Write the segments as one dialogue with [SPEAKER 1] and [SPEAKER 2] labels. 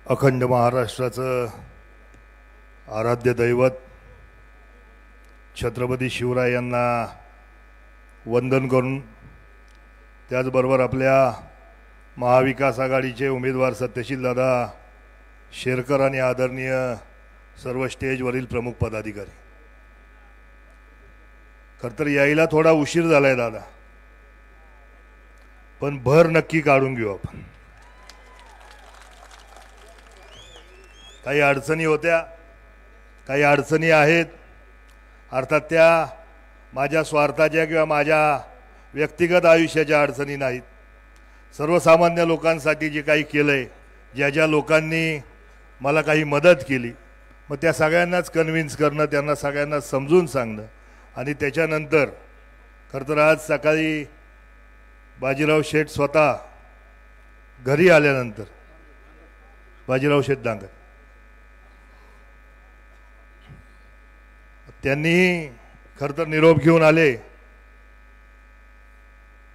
[SPEAKER 1] अखंड महाराष्ट्राचं आराध्य दैवत छत्रपती शिवराय यांना वंदन करून त्याचबरोबर आपल्या महाविकास आघाडीचे उमेदवार सत्यशील दादा शेरकर आणि आदरणीय सर्व स्टेजवरील प्रमुख पदाधिकारी, खरं तर यायला थोडा उशीर झालाय दादा, पण भर नक्की काढून घेऊ आपण। काही अडचणी होत्या, काही अडचणी आहेत, अर्थात त्या माझ्या स्वार्थाच्या किंवा माझ्या व्यक्तिगत आयुष्याच्या अडचणी नाहीत। सर्वसामान्य लोकांसाठी जे काही केलंय, ज्या ज्या लोकांनी मला काही मदत केली, मग त्या सगळ्यांनाच कन्व्हिन्स करणं, त्यांना सगळ्यांना समजून सांगणं, आणि त्याच्यानंतर खरं तर आज सकाळी बाजीराव शेठ स्वतः घरी आल्यानंतर, बाजीराव शेठ डांगर त्यांनी खरं तर निरोप घेऊन आले।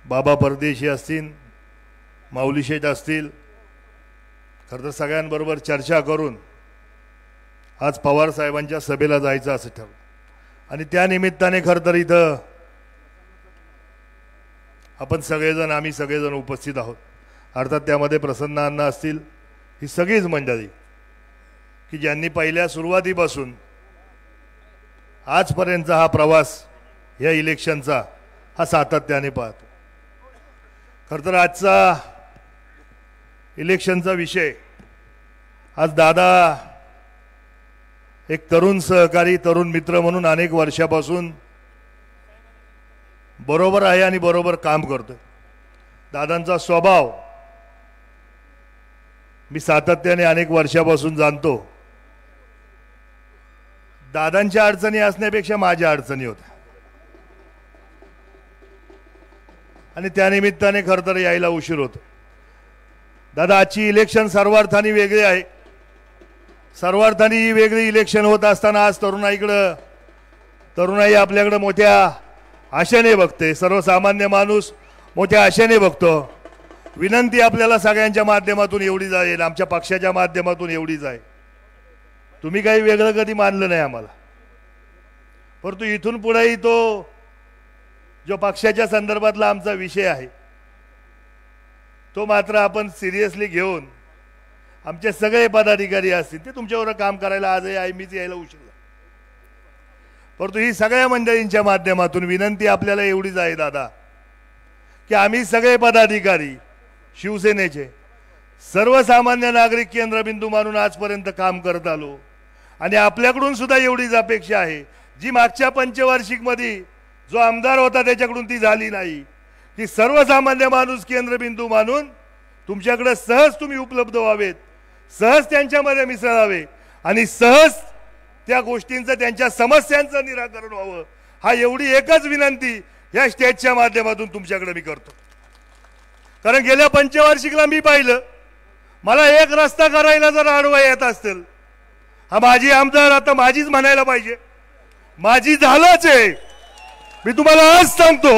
[SPEAKER 1] बाबा परदेशी असतील, माऊली शेठ असतील, खरं तर सगळ्यांबरोबर चर्चा करून आज पवार साहेबांच्या सभेला जायचं असं ठरवलं, आणि त्या निमित्ताने खरं तर इथं आपण सगळेजण, आम्ही सगळेजण उपस्थित आहोत। अर्थात त्यामध्ये प्रसन्न अण्णा असतील, ही सगळीच मंडळी की ज्यांनी पहिल्या सुरुवातीपासून आजपर्यंतचा हा प्रवास या इलेक्शनचा हा सातत्याने पाहतो। खरं तर आजचा इलेक्शनचा विषय, आज दादा एक तरुण सहकारी, तरुण मित्र म्हणून अनेक वर्षापासून बरोबर आहे आणि बरोबर काम करतोय। दादांचा स्वभाव मी सातत्याने अनेक वर्षापासून जाणतो। दादांच्या अडचणी असण्यापेक्षा माझ्या अडचणी होत्या, आणि त्यानिमित्ताने खरं तर यायला उशीर होतो। दादा, आजची इलेक्शन सर्वार्थाने वेगळी आहे। सर्वार्थाने ही वेगळी इलेक्शन होत असताना आज तरुणाई आपल्याकडे मोठ्या आशेने बघते, सर्वसामान्य माणूस मोठ्या आशेने बघतो। विनंती आपल्याला सगळ्यांच्या माध्यमातून एवढीच आहे, आमच्या पक्षाच्या माध्यमातून एवढीच आहे, तुम्ही काही वेगळं कधी मानलं नाही आम्हाला, परंतु इथून पुढेही तो जो पक्षाच्या संदर्भातला आमचा विषय आहे तो मात्र आपण सिरियसली घेऊन, आमचे सगळे पदाधिकारी असतील ते तुमच्यावर काम करायला आजही आहे, मीच यायला उशीर झाला, परंतु ही सगळ्या मंडळींच्या माध्यमातून विनंती आपल्याला एवढीच आहे दादा, की आम्ही सगळे पदाधिकारी शिवसेनेचे सर्वसामान्य नागरिक केंद्रबिंदू मानून आजपर्यंत काम करत आलो, आणि आपल्याकडून सुद्धा एवढीच अपेक्षा आहे जी मागच्या पंचवार्षिक मध्ये जो आमदार होता त्याच्याकडून ती झाली नाही, की सर्वसामान्य माणूस केंद्रबिंदू मानून तुमच्याकडे सहज तुम्ही उपलब्ध व्हावेत, सहज त्यांच्यामध्ये मिसळावे, आणि सहज त्या गोष्टींचं, त्यांच्या समस्यांचं निराकरण व्हावं, हा एवढी एकच विनंती या स्टेजच्या माध्यमातून तुमच्याकडे मी करतो। कारण गेल्या पंचवार्षिकला मी पाहिलं, मला एक रस्ता करायला जर आडवा येत असतील, हा माझी आमदार आता माझीच म्हणायला पाहिजे, माझी झालंच आहे, मी तुम्हाला आज सांगतो।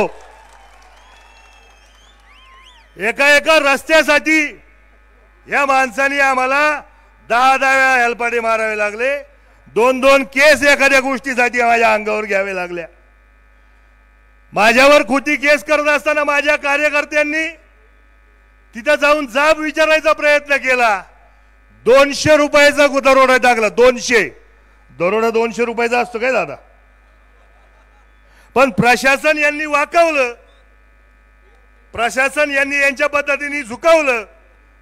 [SPEAKER 1] एका रस्त्यासाठी या माणसाने आम्हाला 10 वेळा हेलपाटे मारावे लागले, 2 केस एखाद्या गोष्टीसाठी माझ्या अंगावर घ्यावे लागल्या। माझ्यावर खोटी केस करत असताना माझ्या कार्यकर्त्यांनी तिथे जाऊन जाब विचारायचा प्रयत्न केला, 200 रुपयाचा दरोडा टाकला। 200 दरोडा 200 रुपयाचा असतो काय दादा? पण प्रशासन यांनी वाकवलं, प्रशासन यांनी यांच्या पद्धतीने झुकवलं,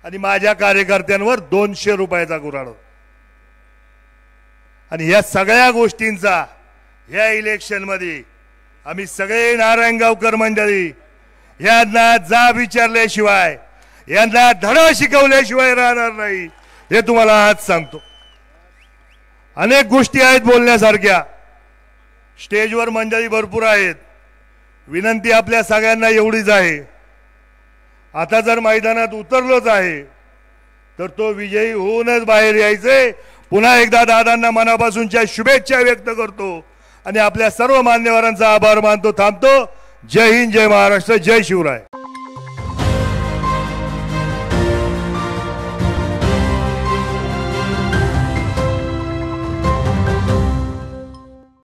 [SPEAKER 1] आणि माझ्या कार्यकर्त्यांवर 200 रुपयाचा गुराढ। आणि या सगळ्या गोष्टींचा या इलेक्शन मध्ये आम्ही सगळे नारायणगावकर मंडळी यांना जाब विचारल्याशिवाय, यांना धडा शिकवल्याशिवाय राहणार नाही, हे तुम्हाला आज सांगतो। अनेक गोष्टी आहेत बोलण्यासारख्या, स्टेजवर मंडळी भरपूर आहेत, विनंती आपल्या सगळ्यांना एवढीच आहे, आता जर मैदानात उतरलोच आहे तर तो विजयी होऊनच बाहेर यायचे। पुन्हा एकदा दादांना मनापासूनच्या शुभेच्छा व्यक्त करतो, आणि आपल्या सर्व मान्यवरांचा आभार मानतो, थांबतो। जय हिंद, जय महाराष्ट्र, जय शिवराय।